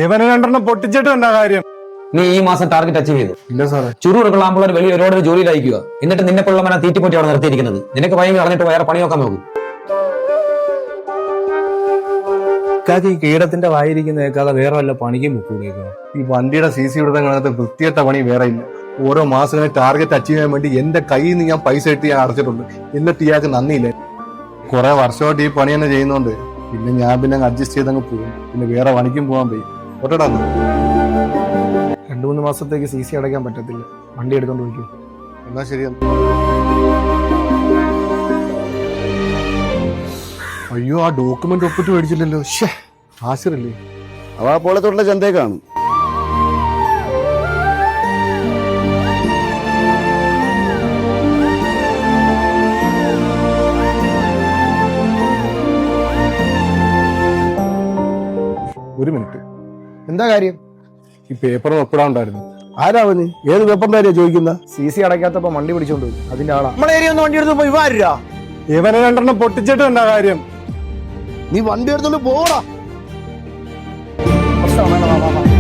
ഇവനെ രണ്ടെണ്ണം പൊട്ടിച്ചിട്ട് എന്താ കാര്യം? നീ ഈ മാസം ടാർഗറ്റ് അച്ചീവ് ചെയ്തു. ഇല്ല സാറേ. ചുരുളാകുമ്പോൾ ആമ്പിള്ളേർ വലിയ ഒരുപാട് ജോലിയിലായിരിക്കുക. എന്നിട്ട് നിന്നെ കൊള്ളമന തീറ്റിപ്പൊട്ടി അവിടെ നിർത്തിയിരിക്കുന്നത്. നിനക്ക് ഭയം കളഞ്ഞിട്ട് വേറെ പണി നോക്കാൻ നോക്കും. ഈ കീടത്തിന്റെ വായിരിക്കുന്നേക്കാതെ വേറെ വല്ല പണിക്കും മുക്കൂടിയേക്കുക. ഈ വണ്ടിയുടെ CC വിടുന്നതിനകത്ത് വൃത്തിയിട്ട പണി വേറെ ഇല്ല. ഓരോ മാസം ടാർഗറ്റ് അച്ചീവ് ചെയ്യാൻ വേണ്ടി എന്റെ കയ്യിൽ നിന്ന് ഞാൻ പൈസ ഇട്ട് ഞാൻ അടച്ചിട്ടുണ്ട്. എന്നിട്ട് ഇയാൾക്ക് നന്ദിയില്ല. കുറെ വർഷമായിട്ട് ഈ പണി തന്നെ ചെയ്യുന്നോണ്ട് പിന്നെ ഞാൻ അഡ്ജസ്റ്റ് ചെയ്തങ്ങ് പോകും. പിന്നെ വേറെ പണിക്കും പോകാൻ പോയി ഒട്ടടാ. 2-3 മാസത്തേക്ക് CC അടയ്ക്കാൻ പറ്റത്തില്ല. വണ്ടി എടുത്തോണ്ട് പോയിക്കും. എന്നാ ശരിയാണ്. അയ്യോ, ആ ഡോക്യുമെന്റ് ഒപ്പിട്ട് മേടിച്ചില്ലല്ലോ. ആശിറല്ലേ അവ പോളത്തോട്ടുള്ള ചന്തയെ കാണും. ഒരു മിനിറ്റ്, എന്താ കാര്യം? ഈ പേപ്പർ ഒപ്പിടാണ്ടായിരുന്നു. ആരാവന്? ഏത് പേപ്പറിന്റെ കാര്യ ചോദിക്കുന്ന? CC അടയ്ക്കാത്തപ്പോ വണ്ടി പിടിച്ചോണ്ട് പോയി. അതിന്റെ ആളാ. നമ്മളെ ഏരിയ ഒന്ന് വണ്ടി എടുത്ത് പോയി വാരാ. ഇവനെ രണ്ടെണ്ണം പൊട്ടിച്ചിട്ട് എന്താ കാര്യം? നീ വണ്ടി എടുത്തോണ്ട് പോടാ. പ്രശ്നം വേണം.